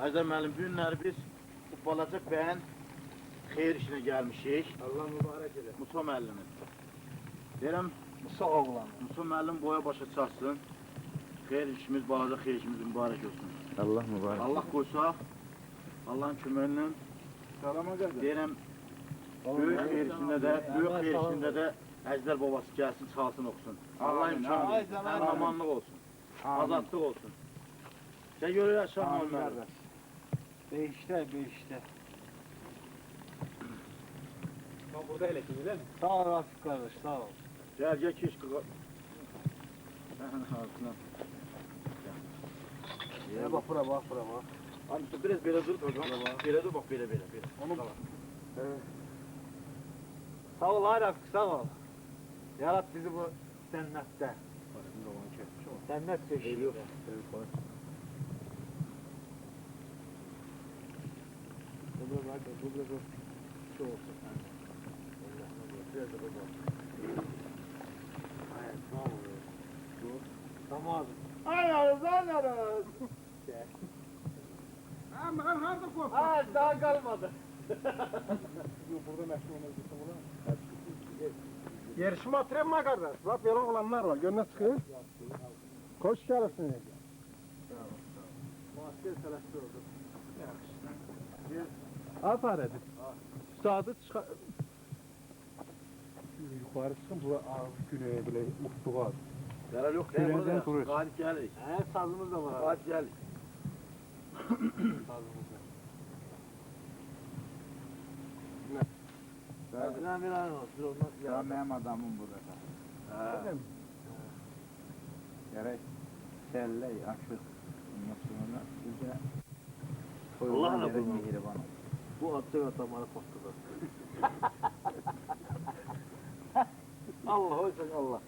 Əzər müəllim, bu günləri biz bu balaca bəyin xeyir işinə gəlmişik. Allah mübarək edir. Musa müəllimin. Deyirəm, Musa oğlan. Musa müəllim boya başa çatsın. Xeyir işimiz, balaca xeyir işimiz mübarək olsun. Allah mübarək. Allah qoysaq, Allahın köməyinlə deyirəm, böyük xeyir işində də Əjdər babası gəlsin, çalsın, oxusun. Allah imkanı versin, əmanlıq olsun, azadlıq olsun. Sən görürlər, Şah Müəllim. Beşte. Bak burada hele ki, değil mi? Sağ ol Rafik kardeş, sağ ol. Gel keş qıqa. Ağzına. Bak bura. Abi biraz belə dur, belə dur, bak belə. Onu Sağ ol Rafik, sağ ol. Yarat bizi bu cennette. Cennet peşinde. Bu şu olsun. Biraz da bu. Hayır, ne oluyor? Tamam. Ayarız. Ama harda korkma. Ha, daha kalmadı. Yok burada meşhur olacak olan. Yarışma atırma kardeş. Bak böyle olanlar var. Gönlüne çıkıyor. Koş gelsin. Maske selaştı oldu. Atar edin. Sadı çıkar. Yukarı çıkın. Bu güneye bile mutlu var. Yarar yok, Güneyden durur. Galip gəlirik. Sazımız da var. Galip gəlirik. Sazımız da. Ne bir an olsun. Ya benim adamım burada. Gerek selle, aşık. Ondan sonra bize Allah'la koyulan bulun. mehriban olsun. Bu atacak atamanı patladı. Allah olsun Allah.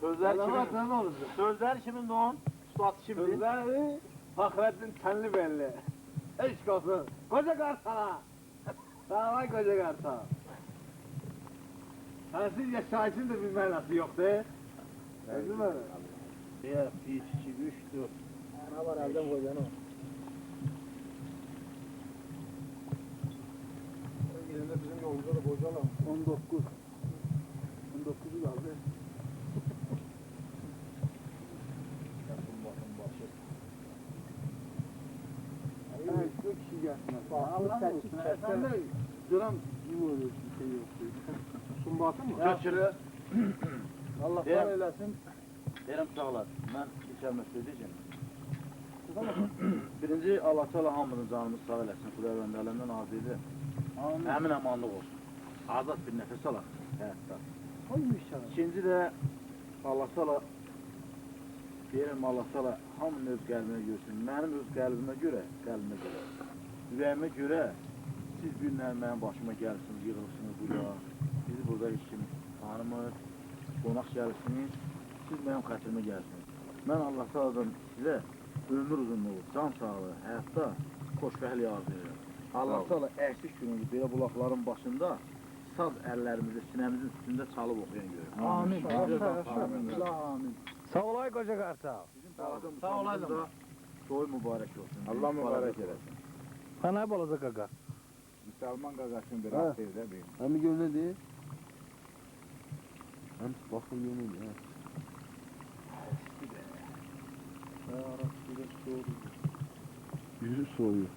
Sözler Adama kimin? ne olacak? Sözler kimin doğan? Suat şimdi. Sözleri Fakrettin Tenli belli. Eşk olsun. Koca Kartal'a. Sağ ol koca Kartal. Sensiz yaşayışın da bilmem nasıl yok de. Değil mi? 1, 2, 3, 4. Ne var elden koyacaksın o. Yerinde bizim yolumuza da bocalar. 19. 19'u kaldı. Evet, çok kişi gelsin. Allah olsun. Sen de duran gibi oluyor, bir şey yok. Sumbatı mı? Götürü. Allah Deyim. sana eylesin. Deyirəm sağ olar. Mən bir kəlmə söyləyəcəm. Birinci, Allah Teala hamının canımız sağ eləsin. Xuday bəndələrindən azizdir. Həmin əmanlıq olsun. Azad bir nəfəs alaq həyatda. Koymuş sana. İkinci də Allah Teala deyirəm Allah Teala hamının öz qəlbinə görsün. Mənim öz qəlbimə görə, ürəyimə görə siz günlər mənim başıma gəlirsiniz, yığılırsınız burada. Bizi burada heç kim tanımır, qonaq gəlirsiniz. Siz mənim xətrimə gəlirsiniz. Mən Allah Teala'dan sizə ömür uzunluğu, can sağlığı, həyatda xoşbəxtlik arzu edirəm. Allah Teala əksik günümüzü belə bulaqların başında saz əllərimizi sinəmizin üstündə çalıb oxuyan görür. Amin. Amin. Sağ olay koca Kartal. Bizim sağ olaydım. Soy mübarək olsun. Allah mübarək eləsin. Bana hep olacak kaka. Müslüman qaqasını bir at evdə bir. Hem gönlü değil. Hem bakın gönlü değil. Yüzü soğuyor.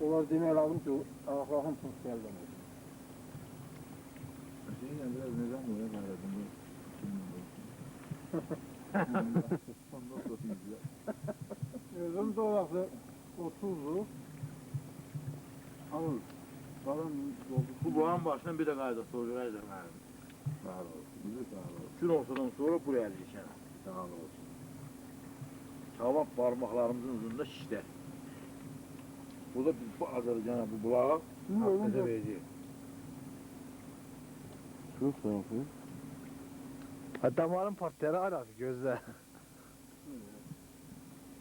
Onlar demeye lazım ki ayaklarım tut geldi. Şeyle biraz nizam oluyor gayretim. Özüm doğrası 30'lu. Alır. Kalan Bu boğanın başından bir de qayda soracaq mənim. Sağ olsun. Bizi sağ olsun. Gün olsadan sonra buraya ələcəkən. Sağ olsun. Kavak parmaklarımızın ucunda şişler. Bu da biz bu Azərbaycana bu bulağa hakkında vereceğiz. Çok soğuk. Damarın partları arası gözle.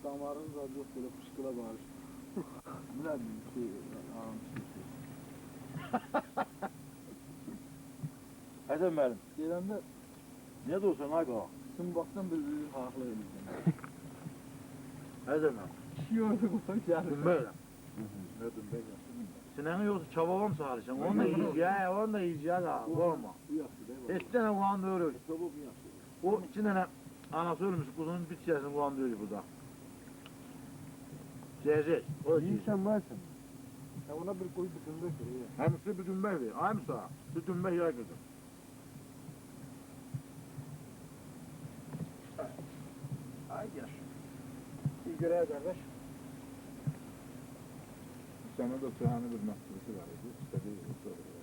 damarınız var yok böyle fışkıla bağırır. Bu ne bir şey ağam Həsən müəllim, Gələndə ne de olsan ay qalaq. Sımbaqdan bir haqlı elimizden. Nə deməm? Şiyordu bu geldi. Dümbəylə. Ne dümbək yaxşı dümbək. Sinəni yoxsa çabavam çağırırsan. Onu da yiyəcək, onu da yiyəcək ha. Olma. Bu yaxşı da. Heç dənə ulan da ölür. Sobuk yaxşı. O 2 dənə anası ölmüş, quzunun bir çiyəsini ulan da ölür burada. Cezek. O İyi cezek. sen varsın. Ya ona bir koy bütünde şuraya. Həmisi bir dümbəkdir. Ay Musa, bir dümbək yay qızım. Ay yaş. İyi görev kardeş. Sana da sıhanı bir mahsulesi var idi. İstediği gibi soruyor.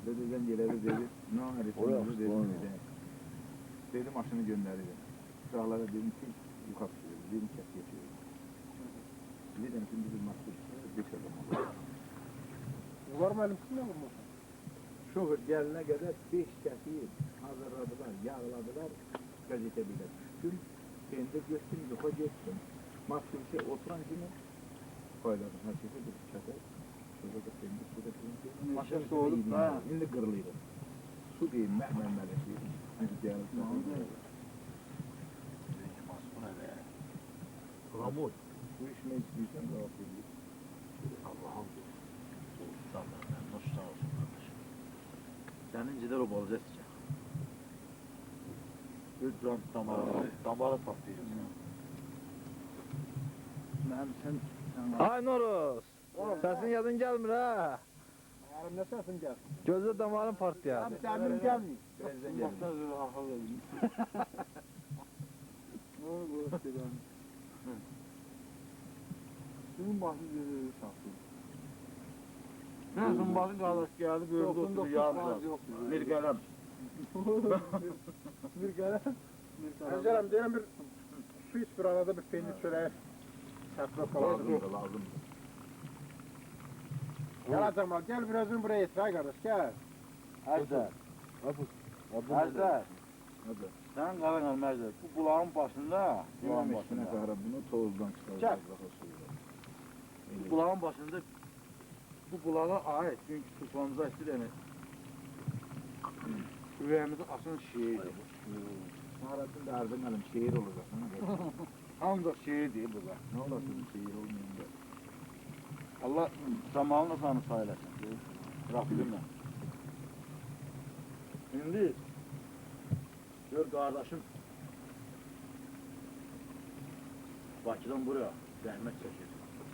Dedi ben gelebilir dedi. Ne arıyorsun dedi. Dedi maşını gönderdi. Sağlara dedim ki yukarı sürüyor. Dedim kes geçiyor. Dedim şimdi bir mahsul bir şey zaman. Var mı elimsin ne bu? Şoför gelene kadar 5 kesiyi hazırladılar, yağladılar. Gazete bile düştüm. Ben de geçtim, yuka geçtim. Mahsulse oturan kimi koyladım. Herkese bir çatı. Şurada da kendi su da kendi. Maşın soğudup da. Şimdi kırılıydı. Su değil, mehmemmelik değil. Rüzgarı tutuyor. Ramon. Bu iş ne istiyorsan da yapayım. Allah'ım. Sağlarından hoş sağ olsun kardeşim. Senin cider o bolca sıcak. Bir can damarı patlayacak. sen Ay Noruz. Sesin yadın gelmir ha. Yarın ne sesin gel? Gözde damarın partlayan. Abi temirim gelmiyor. Benzin geldi. Sizin bahsediyorsunuz sattım. Ne zımbazın kardeş geldi gördü oturdu yardı. yok. Bir kalem. Bir kere. Ercanım diyelim bir su iç bir arada bir peynir şöyle serpme Lazım kalalım. da lazım. Gel Cemal gel birazını buraya getir ay kardeş gel. Əjdər. Hadi. Əjdər. Hadi. Sən qalan Əjdər. Bu bulağın başında. Bulağın başına kadar bunu tozdan çıkaracağız. Daha suyla. Bu bulağın başında bu bulağa ait çünkü sultanımıza istir yani. Ürəyimizi açan şehirdir. Maharatın derdim elim şehir olacak. Ancaq şehir deyil burada. Ne olasın şehir olmayınca. Allah zamanla sana sayılasın. Rabbimle. Şimdi gör kardeşim Bakıdan buraya zəhmət çəkir.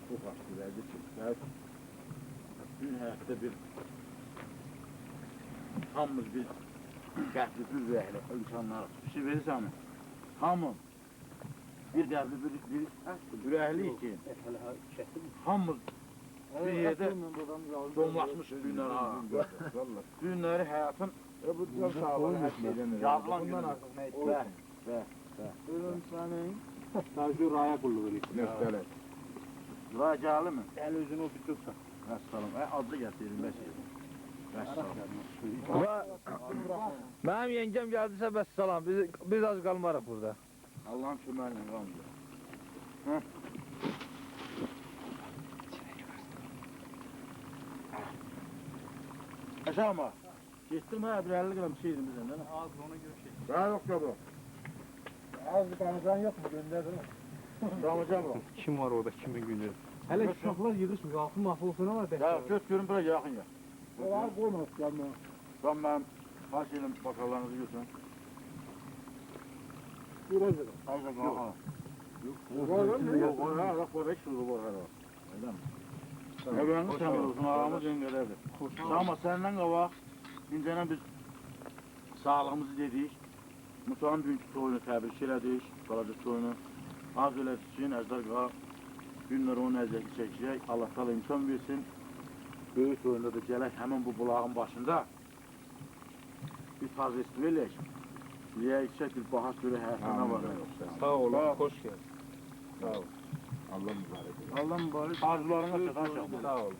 Bu faktörlərdə çəkir. Gün həyatda bir hamımız bir qəhvli bir ürəkli insanlar. Bir şey verirsən mi? Hamı bir qəhvli bir ürəkli ki hamımız bir yerdə donlaşmış günlər ha. Valla. Günləri həyatın Bu can sağlığı her şeyden önemli. Yazılan Bundan günler. artık ne etmez. Ölüm sənin Sadece raya kulluğu için. Nefteler. Racalı mı? El üzünü o tutursa. Vəssalam. Adlı gətirin, bəs edin. Vəssalam. Benim yengem geldiyse bes salam. Biz az kalmarıq burada. Allah'ın köməklə qalmıyor. Aşağıma. Getdim ha, bir 50 gram şey yedim bizden. Az ona göre şey. Daha yok ya bu. Az bir tanıcan yok mu gönderdim. Ramazan bu. Kim var orada kimin günü? Hele uşaklar yığışmış altın mahvolsuna var Ya göt görün buraya yakın ya. O var koymamış gelme. Ben kaç yedim bakallarınızı götürün. Biraz dedim. Az da kalk. Var lan ne? Yok, ha, bak bu 5 yıl var herhalde. Öyle mi? Evlerini sanıyorsun, aramız engellerdir. Ama senden kavak, incene biz sağlığımızı dedik. Musa'nın dünkü toyunu təbrik elədik, balaca toyunu. Az elədik için Əzdar Qağa günlər onun əziyyəti çəkəcək. Allah təala imkan versin. Böyük toyunda da gələk həmin bu bulağın başında bir faz festival eləyək. Yiyək, içək bir bahas görə həyatına var. Sağ ol. Hoş geldin. Sağ ol. Allah mübarek olsun. Allah mübarək. Arzularına çatan Sağ ol.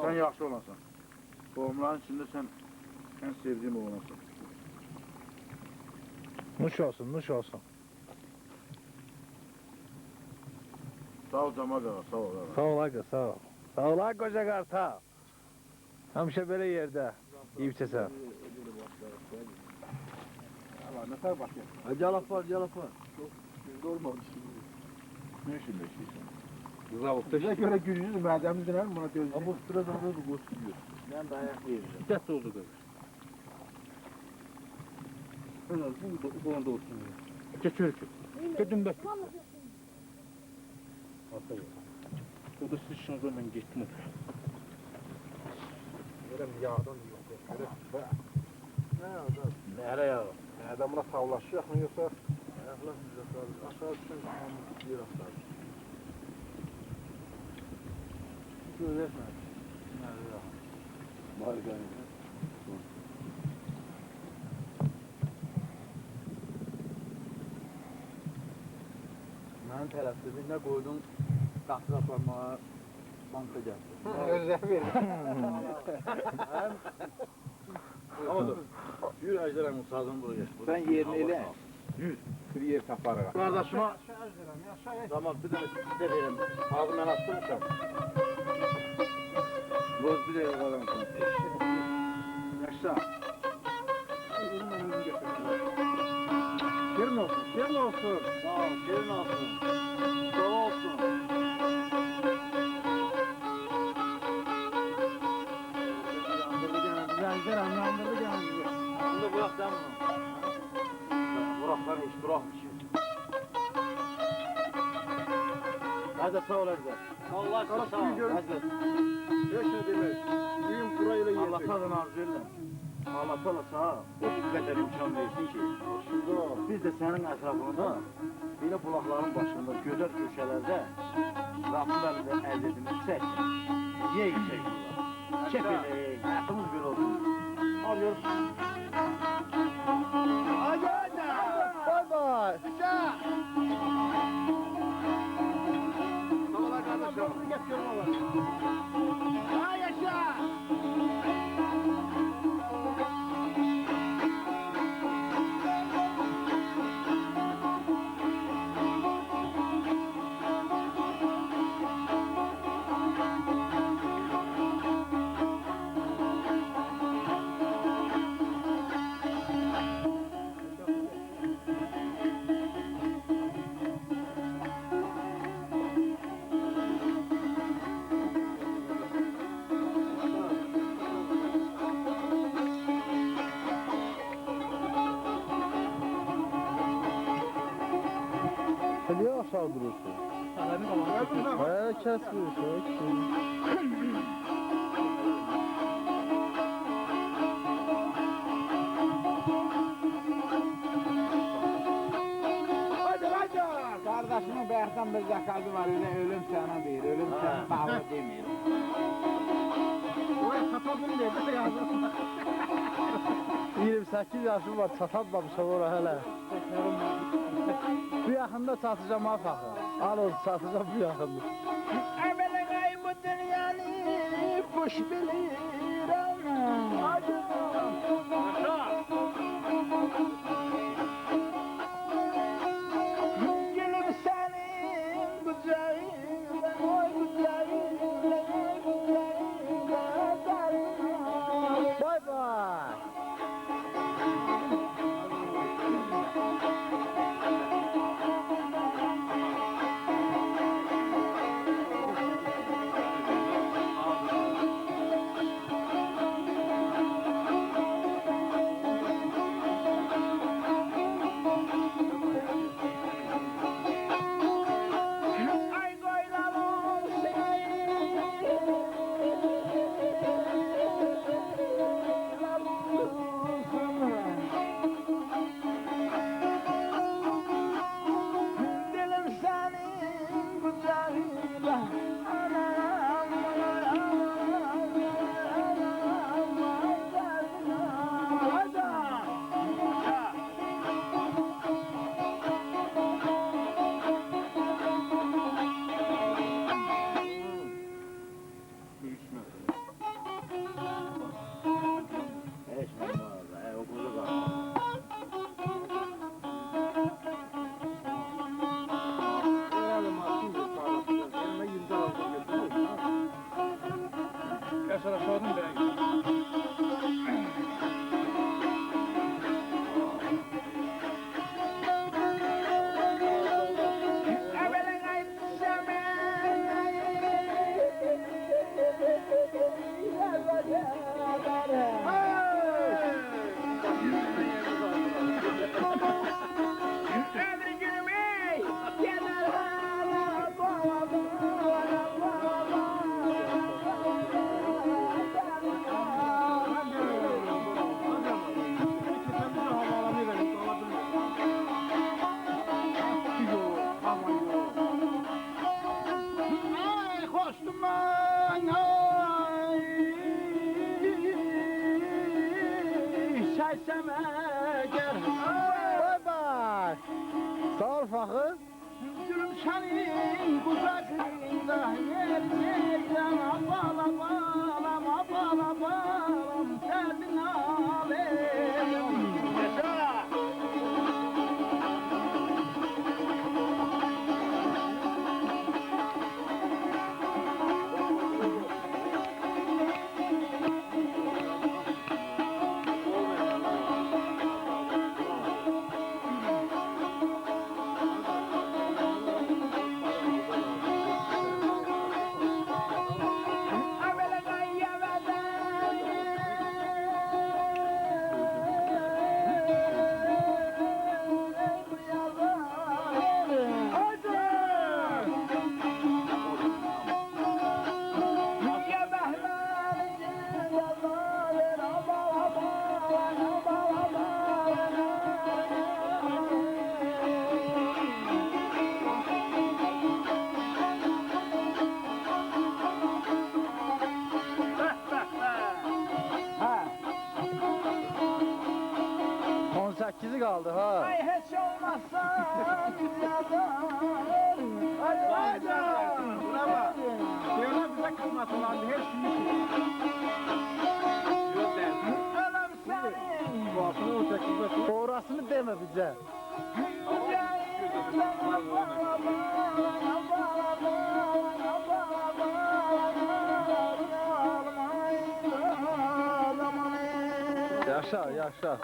Sen yaxşı olasan. Tohumların içinde sen en sevdiğim olasan. Nuş olsun, nuş olsun. Sağ ol Cemal ağa, sağ ol ağa. Sağ ol aga, sağ ol. Sağ ol aga koca kartal. Hemşe böyle yerde. İyi bir ses al. Allah ne kadar bakıyor. Calaf var. Çok yüzde olmadı şimdi. Ne işin beşiyorsun? Zavukta Bize göre gücüz mademiz denelim buna gözü. Ama biraz daha da gösteriyor. Ben dayak vereceğim. Dikkat oldu kadar. En az bu konuda olsun ya. Geçiyor ki. Gidin bak. Atayım. O da siz şunu zaman gittim. Verem bir yağdan yok. Ne adam? Nereye ya? Adamla tavlaşacak mı yoksa? Ayaklar sıcak abi. Aşağı düşen bir rastlar. Söyletme. Nerede? Margari. Mənim tərəfimdə qoydum qatır aparmağa banka gəldi. Özler verir. Odur. Yürü Əjdərəm Musadın buraya. Sen yerini ele. 100. Bir yer taparıq. Qardaşıma Yaşayın. zaman bir dənə sizə verim. Ağzı mən açmışam. Boz bir dəqiqə qalan. Yaşa. Şirin olsun, şirin olsun. Sağ ol, şirin olsun. Dolu olsun. Yandırdı gene, güzel yandırdı gene bizi. Şimdi bırak sen bunu. Bırak lan hiç bırakmış. Hadi sağ ol Erzak. Allah aşkına sağ ol. Hadi. Yaşa demek. Düğün kurayla Allah yiyecek. tadını arzu eyle. Allah sana sağ o kadar imkan versin ki. Şimdi Biz de senin etrafında böyle bulakların başında, gözəl köşelerde Rabbim elinde elde edilmiş çek. Niye yüksek bunlar? Çek ele, hayatımız bir olsun. Alıyoruz. Hadi hadi. Bay bay. Yaşa. Sağ ol kardeşim. Getiriyorum Allah. Ha yaşa. Niye aşağı durursun? He kesmiyor. Hadi hadi. Kardeşimin bayaktan bir zakalı var öyle ölüm sana değil. Ölüm sana bağlı demir. Oraya satadın dedi yazdım. 28 yaşım var, çatmamışam ora hələ. Bu yaxında çatacağım ha fəxr. Al onu çatacağım bu yaxında. Əmələ qay bu dünyanı boş bilirəm. Hadi. Gülüm sənin qucağında, oy qucağında, oy qucağında. Bay bay. Ayşeme gel. Bay bay. Sağ ol Fakir. Gülüm senin kucağında yer yerden balam balam balam balam derdin alem. Sekizi kaldı ha. Ay hiç olmazsa hadi hadi. Buna bak. Şöyle bize kısmet olan her şeyi. Ölüm senin. Bakın o sekizi. Sonrasını deme bize. Yaşa yaşa.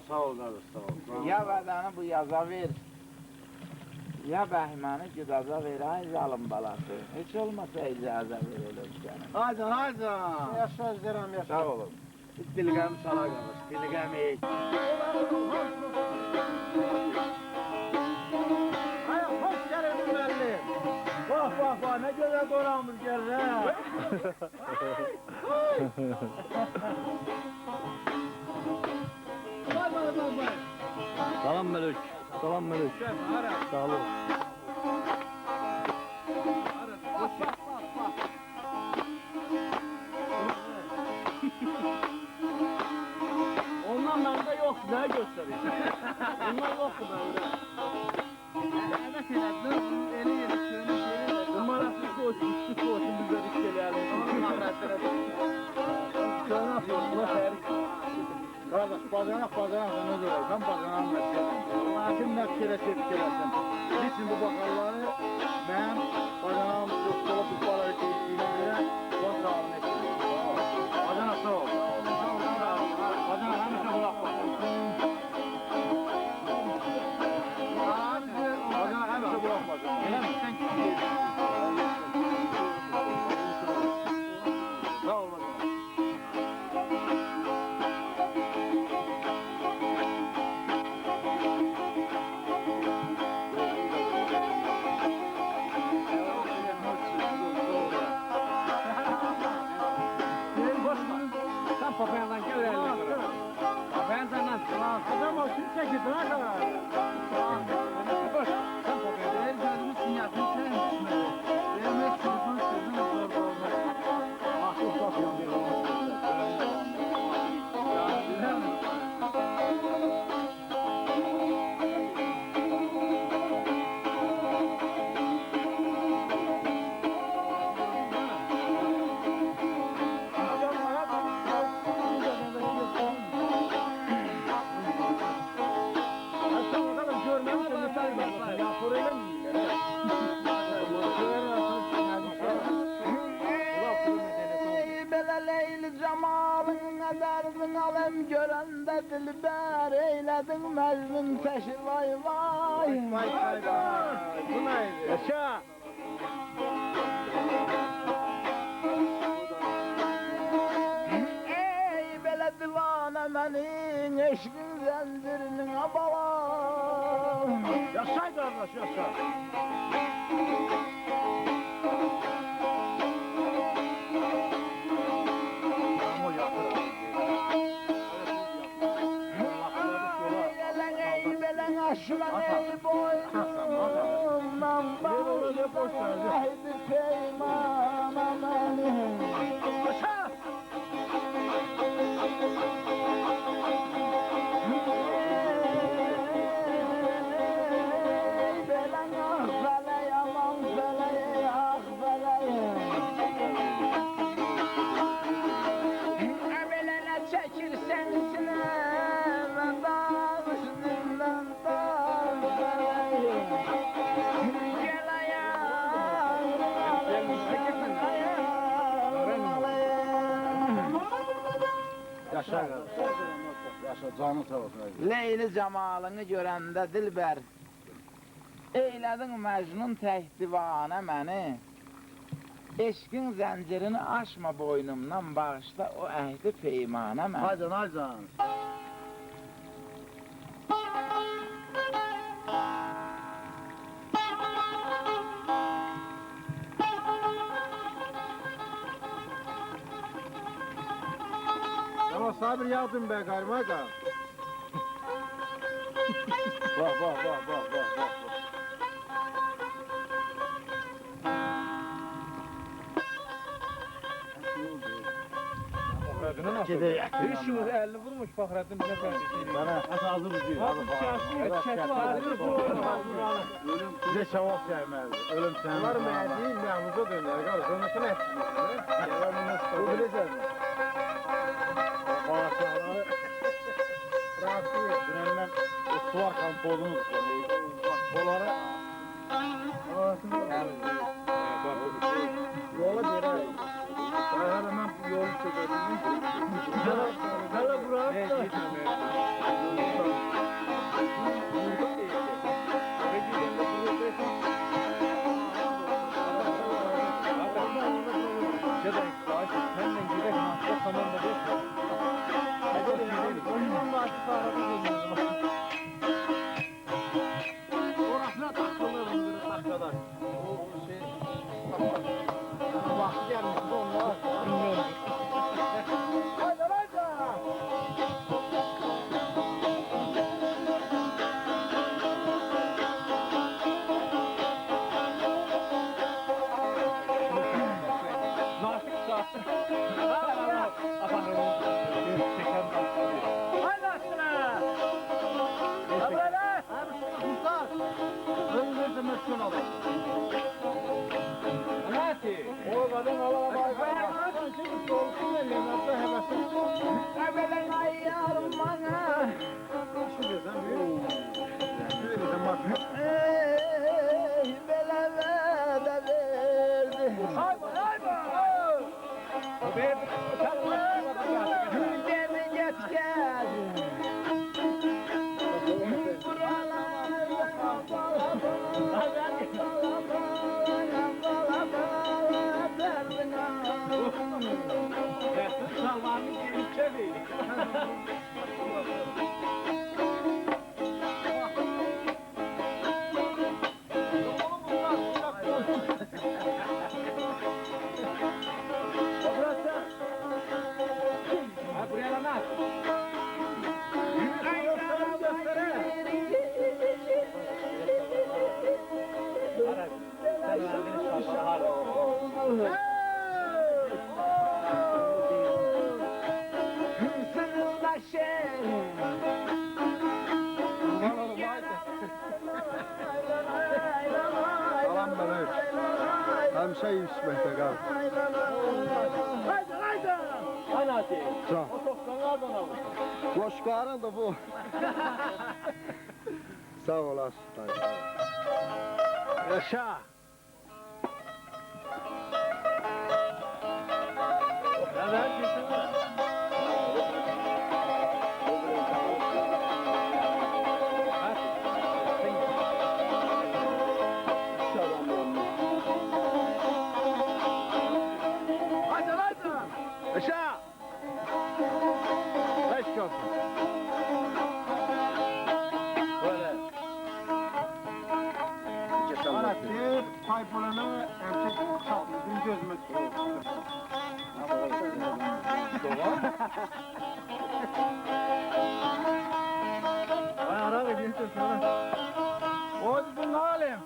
Sağ ol kardeş, sağ ol. Ya vadanı bu yaza ver. Ya Behman'ı güdaza ver, ay zalim balası. Hiç olmasa icazı verelim sana. Hadi. Yaşa Özlerim yaşa. Sağ olun. Dilgem sana kardeş, dilgem iyi. Ay hoş geldin belli. Vah ne güzel doğranmış geldin ha. Salam Melek. Salam Melek. Sağ olun. Ondan bende yok, ne göstereyim? Ondan yoktu bende. Evet evet, eli yeri şöyle şöyle. Numarasız koçum, üstü koçum bize riskeleyelim. Onun mahretlere Sen yapıyorsun, bu ferik. Kardeş, bacanak ne diyor? Ben bacanak meskeleyim. Kim meskelesi etkelesin? Niçin bu bakalları ben bacanağım dostluğa tutmaları keyifliğine göre boş sağlığını etkileyim. Bacanak sağ ol. Bacanak hemşe kulak bak. Bacanak hemşe kulak bak. Öyle mi? Sağ ol bacanak. Sen papayandan gel eline. Papayan senden. Adam o kim çekti? Ne kadar? Sen papayan. El vermişsin yakın sen düşmedi. Vermek sırfın zor olmaz. Ah, çok bakıyorum bir Leyli cemalın ederdin alem görende dilber eyledin mecnun peşi vay vay. Vay. Bu neydi? Yaşa. Ey bele divane menin eşkin zendirinin abalam. Yaşay kardeş, yaşa. Aşılan ey boynumdan bağışlan haydi peyman amanim. Yaşa qardaş. Yaşa, canın sağ olsun. Leyli camalını görəndə dilbər, eylədin məcnun tək divanə məni, eşqin zəncirini aşma boynumdan, bağışla o əhdi peymanə məni. Haycan, haycan. Ama sabır yardım be karmaga. Bak, bak, bak, bak, bak, bak. Gedək. 350 vurmuş Fahrettin bize kardeşim. Bana hazır ucuyum. Bize şavak gelmezdi. Ölüm sen. Bunlar meydiği mehmuza dönüyor. Kardeş onun için Bu bilecek mi? Bağırsakları rahatsız ediyor. dünenden o suvar kampozumuz. Onları Yola bir ay. Ben hemen yolu çökerim. Hele bırak da. Orasına takılırım dakikadan. O şey vakti gelmiş onlar. Haydi haydi. Haydi aşkına. Abrele. Muhtar. Önümüzde meşgul olur. O kadın Allah'a bakar. Şimdi soğuksun ellerine de hevesin. Evvelen ayyarım bana, Şimdi sen büyük. Şimdi sen bak. ey bele vədə verdi. Gündemi geç gel. Salam benim. Hemşe içmekte kal. Koşkarın da bu. Sağ olasın. Yaşa. Evet, gitsin. Haydi haydi. Aşağı. Beş kalsın. Böyle. Bana bir paypolanı erkek çaplıdın gözüme tutuyor. Ay ara veriyorsun sana. O bu ne alim?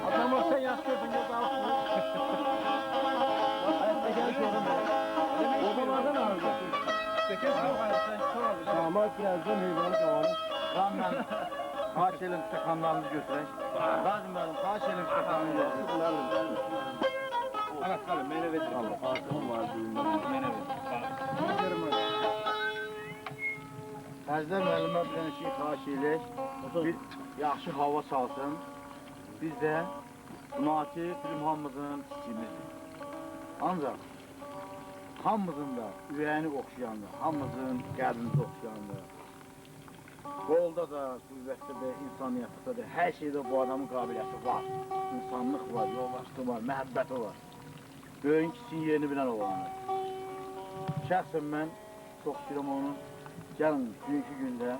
Adamı sen yaşıyordun ya da Damat birazdan heyvanı kavalım. Lan ben kaç elim tıkanlarını götüreyim. Lazım benim kaç elim tıkanlarını götüreyim. Ana kalın meyve verin. Altınım var düğünde. Əzizlər müəllimə bir dənə şey xahiş edək. Bir yaxşı hava salsın. Biz də Naçiz bizim hamımızın içimizdir. Ancaq hamımızın da ürəyini oxşayandır, hamımızın qəlbimizi oxşayandır. Qolda da, qüvvətdə də, insaniyyətdə də, hər şeydə bu adamın qabiliyyəti var. İnsanlıq var, yoldaşlığı var, məhəbbəti var. Böyün kiçiyin yerini bilən olanlar. Şəxsən mən çox istəyirəm onun, gəlin bugünkü gündə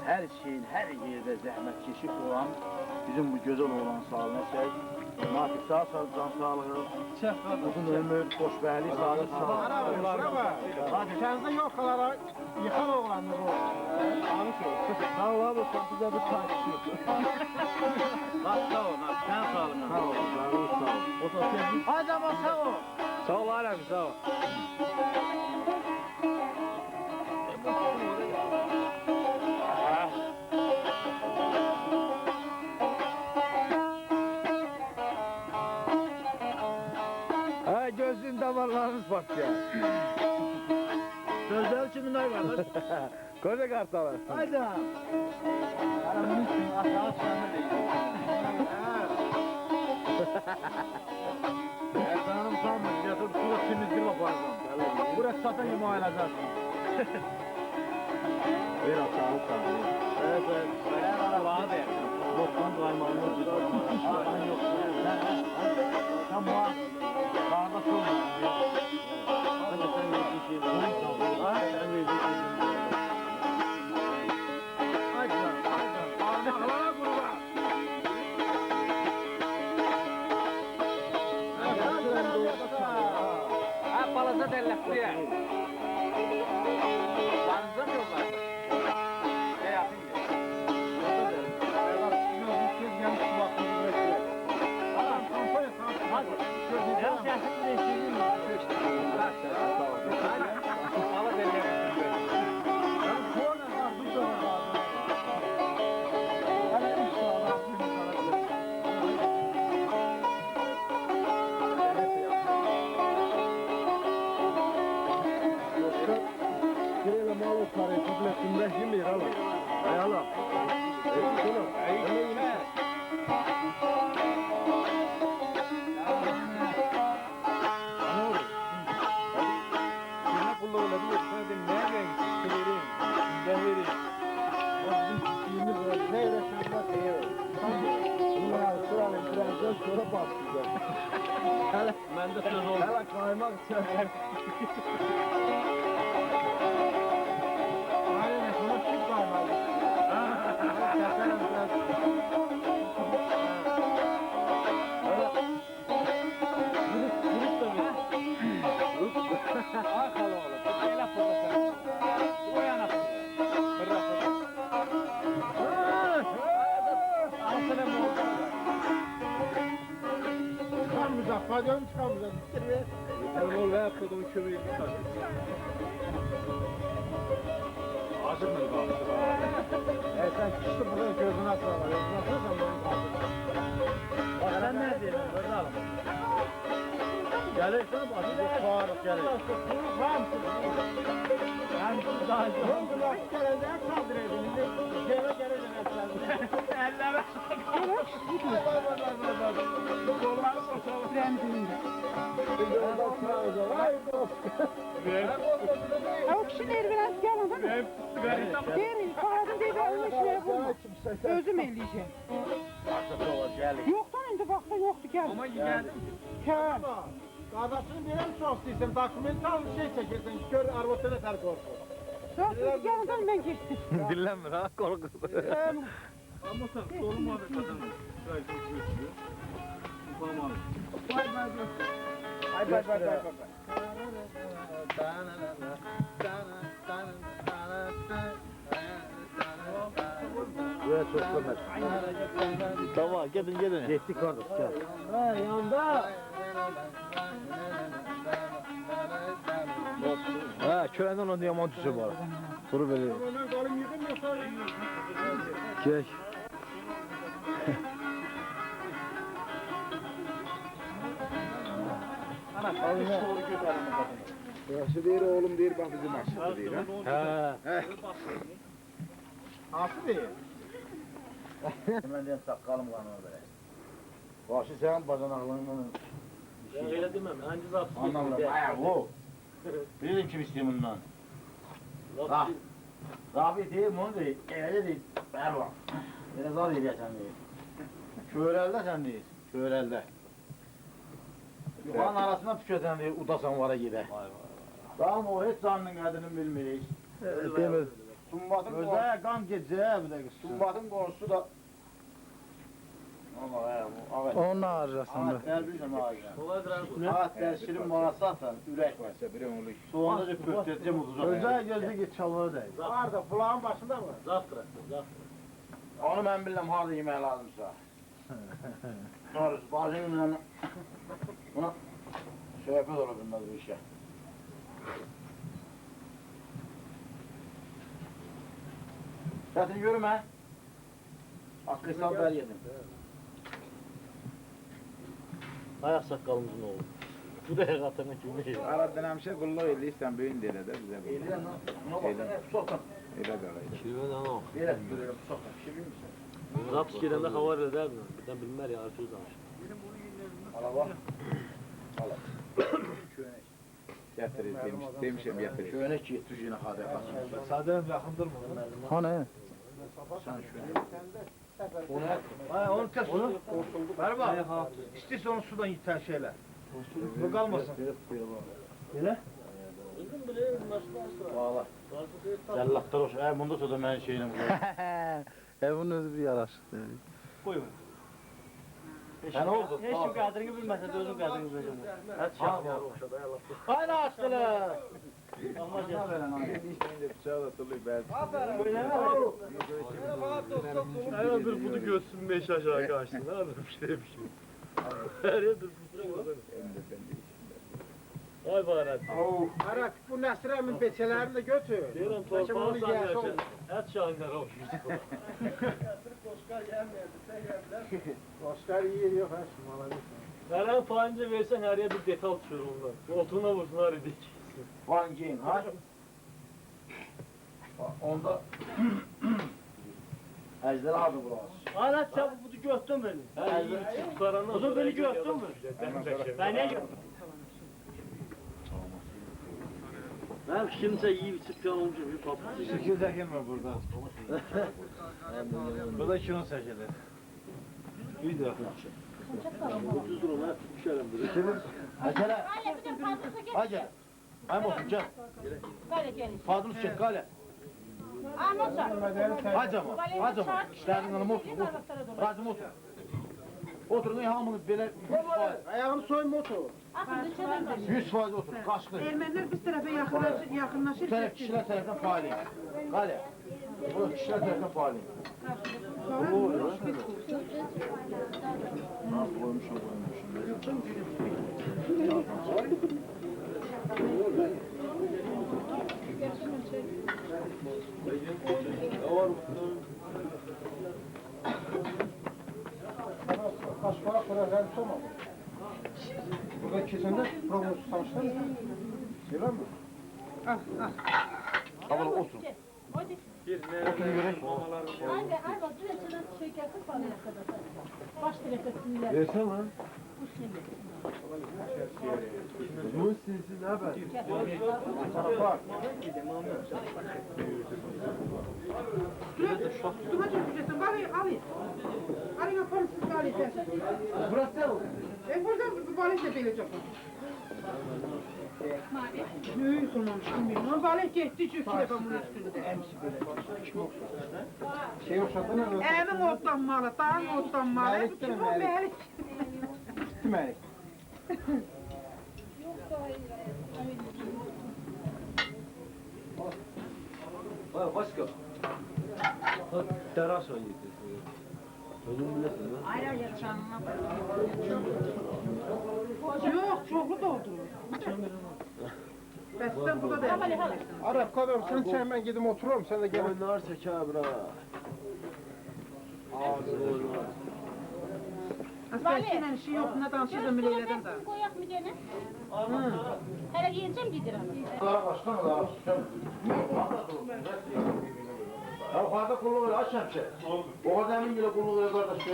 hər şeyin, hər yerdə zəhmət keşif olan bizim bu gözəl oğlan sağlığına çək. Nafiq sağ can sağlığı, uzun ömür, xoşbəhli, sağlıq, Hadi kendinize yok kadar yıkan oğlandır o. Sağ ol abi, çok güzel bir takip. Sağ ol, sen sağlığına. Sağ ol, sağ ol. O sosyal. Hadi ama sağ ol. Sağ ol Arap, sağ ol. Ha gözün damarlarınız patlıyor. Sözler kimin ay kardeş? Koca kartalar. Haydi. Aramın için aşağı çıkanı değil. Erdan'ım sanmaz, yatır şurada temizlik yaparsan. Burası zaten yumayılacak. Bir aşağı sağ. Evet, evet. Allah'a da yakın. Boktan kaymağını Aklın yok. Sen bana kardeş olma. Hadi sen verdiğin şeyi. Sen verdiğin şeyi. Haydi lan, haydi. Parmaklara kurban. Ha balaca derler ya. Banza mı yollar? Ne yapayım ya? Ben de söz oldu. Hele kaymak çeker. Aynen şuna süt kaymalı. Çekelim biraz. Akal oğlum. Bir laf oldu sen. O yana Anasını mı oldu? Çıkarmayacak, faydalı çıkarmayacak. Bitir be. Erol ve yapıyordum kömürü çıkar. Hazır mı kaldı? Sen kişi buraya gözüne atıyorlar. Gözüne atıyorsan Bak sen ne diyorsun? Böyle alın. Gelirsin bak. Bir Faruk gelir. daha iyi. Ne oldu lan? Bir kere daha kaldırıyordun. Gene gene Elleme. Kollar boşalır. O kişinin elbirası gelmedi mi? Değil, Farad'ın dedi onun işine vurma. Özüm elleyeceğim. Artık olur gelir. Yoktan indi bakla yoktu gel. Ama gel. Gel. Kardeşini bile mi çok istiyorsan, dokumental bir şey çekirsen, gör arvatına ter korku. Yok dedi gelmeden ben geçtim. Dinlenme ha korkusu. Ama sen sorma be kadın. Gayet geçiyor. Tamam. Ay bay bay bay bay. Buraya çok kömür. Tamam gidin gidin. Geçtik kardeş gel. Yanda. Ha körenden onu yaman tüsü var. Kuru böyle. Hemen kalın yıkım yoksa. Geç. Ana kalın soru götürelim kadın. Yaşı değil oğlum değil bak bizim aşısı değil ha. Ha. Nasıl değil? Hemen diyen sakalım kanı böyle. Başı sen bacanaqlarından Ben öyle demem. Anca zat anlamıyorum. Ay o. Bilirim kim isteyeyim bundan. Ah. Rafi değil, bunu değil. Evde değil. Ver bak. Beni zar ediyor sen değil. Köyrelde sen değil. Köyrelde. Yuvanın arasından tüketen değil, udasan vara gider. Tamam o hiç zanının kadının bilmeyiz. Demir. Sumbatın gözeye kan geçeceği bir de kız. Sumbatın konusu da... Ama ya bu ağaç. Onun arasında. Ağaç derbiysen ağaç ya. Kolaydır abi. Ağaç derşirin manası atan ürek var. Varsa biri onu Soğanda da köfteceğim uzun. Gözeye gözü git çalığı değil. Var kulağın başında mı? Zat bıraktı. Zat. Onu ben bilmem harda yemeğe lazımsa. Doğrusu bacımla buna sohbet olur bilmez bu işe. Zaten yürüme. Hakkı sal ver yedim. Ayak sakalımızın oğlu. Bu da her atanın kimi? Aradan hemşe kulluk ediysen büyün dele de bize bu. Eğlen lan. Buna bak sen sokun. Öyle kalaydı. Şirin ana. Böyle böyle sokun. Şimdi misin? Zat şirinde hava eder mi? Birden bilmer ya artık uzamış. Ala bak. Ala. Könek. Getiririz demişim getiririz. Könek yetişine hadi kaçın. Sadem yakındır mı? Hani? Sen şöyle. Onu et. Ha onu kes onu. Ver bak. İstiyorsa onu sudan yiten şeyler. Bu kalmasın. Böyle? Bildim bile maçlar Bağla. Cellatlar olsun. Bunda sonra ben şeyini bu. Bunun özü bir yarar. Koyun. Sen oldu. Hiç kadrini bilmese de özün kadrini bileceğim. Hadi Al, şah ya. al. Haydi açtılar. İşte bıçağı da tuluyor belki. Hayır bir bunu göğsüm 5 aşağı kaçtı. Ne yapayım işte bir şey. Her yerdir bu. Vay baharat. Arak bu Nesrem'in beçelerini de götür. Diyelim Saçma torpağı onu sen yersin. yaşa. Et şahinler olmuş. Oscar yiyor yok ha şimdi alabilirsin. Veren faince versen her yer bir detal düşüyor ondan. Koltuğuna vursun her dik. Van Gien ha? Onda Ejder abi burası. Ana çabuk bunu gördün beni. Bunu beni gördün mü? Ben ne gördüm? Ben kimse iyi bir çıkan olmuş bir papatya. Şekildekin mi burada? Bu da şunu seçilir. İyi de. 30 lira ben düşerim buraya. Acele. Acele. Ay olsun gel. Fadıl çek kale. Hacama. Hacama. İşlerinin hanım otur. Hacım otur. Oturun hamınız böyle 100%. Ayağını soyma otur. 100% otur. Kaçtı. Ermeniler biz tarafa yakınlaşır. Taraf kişiler tarafından faaliyim. Kale. Bu kişiler tarafından faaliyim. Kaç para para vermiş ama. Burada kesende prognoz tanıştın mı? Bilir mi? Abla otur. Oturun göre. Versene lan. Bu sinsi ne haber? Bak. Burası ne oldu? Balık da böyle çok. Ne yıkılmamıştım benim. Ama balık gitti çünkü de bunun üstünde. Şey yoksa ne? Evin otlanmalı, dağın otlanmalı. Bu kim o melik? Demek. Başka. Teras o yedi. Ölüm bilesin lan. Yok, çoklu doldu. Besten bu da değil. Arap kadar sen çay ben gidip otururum sen de gel. Oynar çeker bra. Askerçiyle işi yok, ne danışırdım bile eyledim de. Koyak mı gene? Hele yiyeceğim giderim. Daha başka mı daha? Ya fazla kulluğu aç hemşe. O kadar emin bile kulluğu kardeş.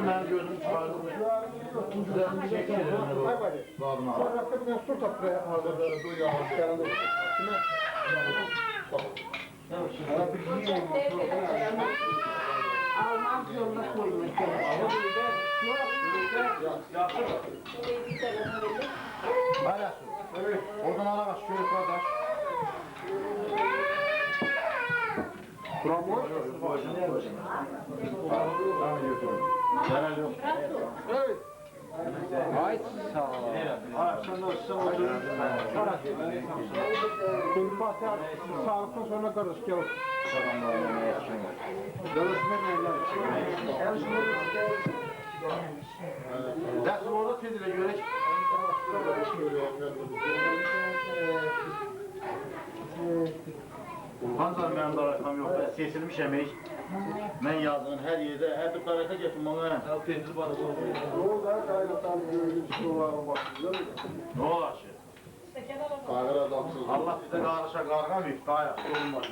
Ben gözüm çıkardım. Güzel çek Babına. Almaz yoluna koymuş. Hala su. Oradan alamaz. Şöyle kardeş. Kuram var. Tamam götürün. Genel yok. Ay sağ ol. Sen otur. Şimdi Fatih sağlıktan sonra karış gel. Dersim orada tedile göre. Hanzar mənim darakam yox, ben seçilmişəm heç. Mən yazdığım hər yerdə, hər bir daraka getim bana. Ne olar ki? Allah bizə qarışa qarğamayıb, dayak olmaz.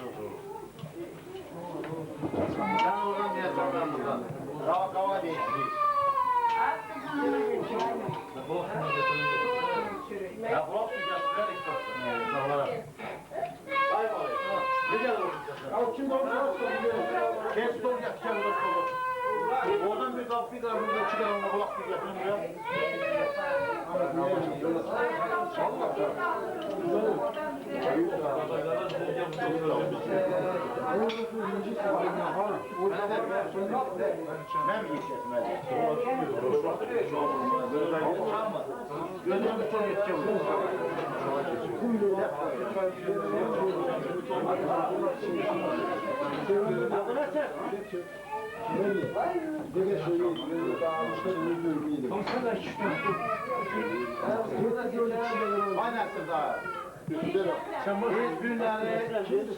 Sen oradan diyeceksin ben buradan. Kava değiştirik. Ya blok su gösterer istersen. Sağlara. Ay var ya. Ne kadar olsun? Kim doğru? Kes doğru yapacağım da. Oradan bir kapı bir tarafında çıkar ona kulak bir getirin buraya. Ben mi geçeceğim? Gözüm bir çok yeteceğim. Aynen siz daha. Biz günleri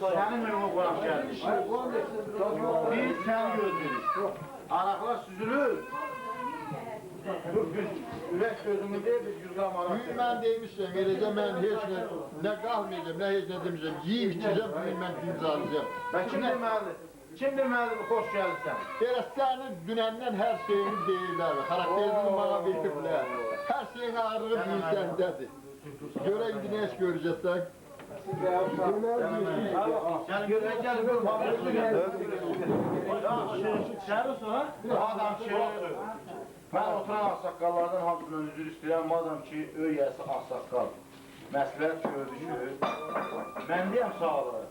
senin önüne koyup geldik. Biz seni gözlüyoruz. Anaklar süzülür. Ürək gözümü deyil, biz 100 gram arak. Bugün ben demişim, geleceğim ben hiç ne kalmayacağım, ne hiç ne demişim. Yiyip içeceğim, bugün ben denize alacağım. Ben kim deməlidir? Kim deməlidir, xoş gəlirsən? Biraz senin dünenden her şeyini değiller, karakterini bana veripler. Her şeyin ağrığı bir sendedir. Göre indi ne iş göreceksin? Sen görək gəl, gör, babası gəl. Şəhər ha? Adam ki, mən oturan ağsaqqallardan hamısından üzür istəyirəm, madam ki, öyrəsi ağsaqqal. Məsləhət gördü ki, mən deyəm sağlığı.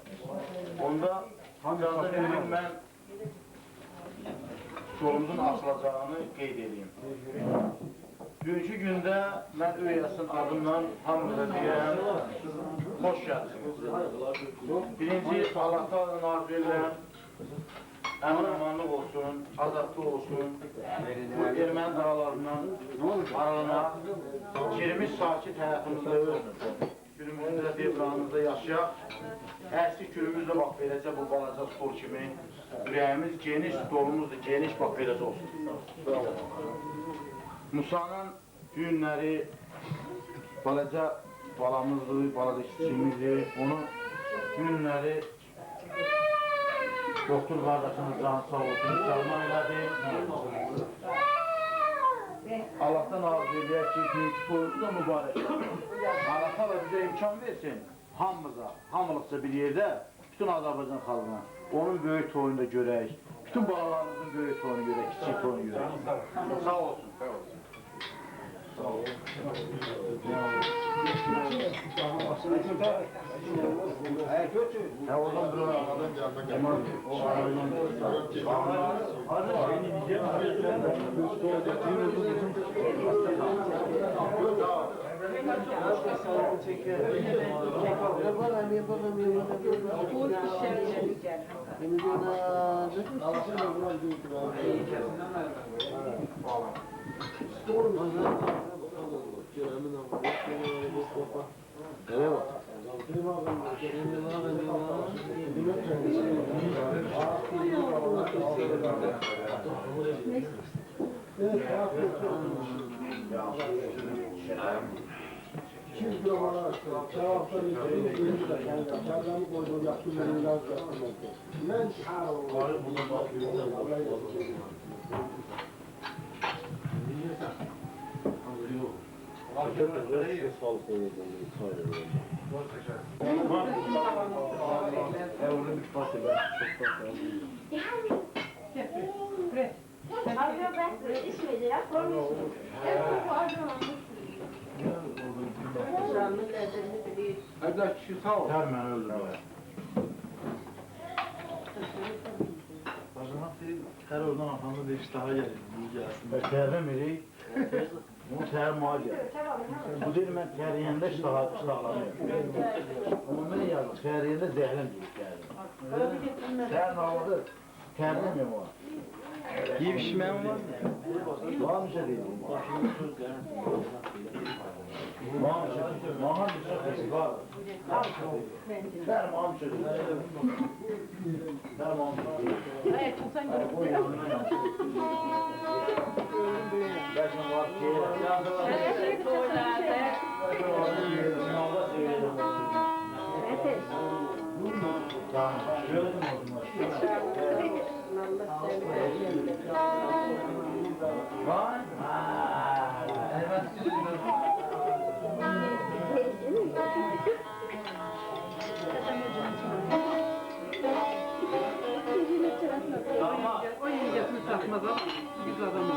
Onda hancada verim mən sorumuzun açılacağını qeyd edeyim. Bugünkü gündə mən öyrəsin adımdan hamıza deyirəm, xoş gəldiniz. Birinci, Allah adını arzu edirəm. Əmin-amanlıq olsun, azadlıq olsun, bu erməni dağlarından aralanaq, girmiş sakit həyatımızda ölmür. Günümüzdə, devranımızda yaşayaq, əski günümüzdə bax beləcə bu balaca stol kimi, ürəyimiz geniş, stolumuz da geniş, bax beləcə olsun. Musa'nın günləri balaca balamızdır, balaca kiçiyimizdir, onun günləri doktor qardaşımız canı sağ olsun, səlman elədi. Allah'tan arzu edək ki, günkü toyumuz da mübarək. Allah da bizə imkan versin, hamımıza, hamılıqca bir yerdə, bütün Azərbaycan xalqına, onun böyük toyunu da görək, bütün balalarımızın böyük toyunu görək, kiçik toyunu görək. Sağ olsun. Sağ olsun. Ya oradan bir oradan Ter məni öldürürlər. Her oradan arkamda bir iş daha gelir. İyi gelsin. Terlə mirik, bunu ter mağa gəlir. Bu deyil, mən təriyəndə iştahlanıyorum. Amma mən yazıq, təriyəndə zəhləm deyib gəlir. Ter navadır, tərləmiyəm o. Yevişmem var mı? Var bir şey deyil. Var bir şey deyil. Var bir şey var. Ter mağa bir şey deyil. Ter mağa bir şey deyil. Evet, sen görürsün. O yanına yansın. Belki var ki... Sınavda söyledim. Tamam, söyledim o zaman. Vay! Evet. O yengesini satmaz ama biz adamız.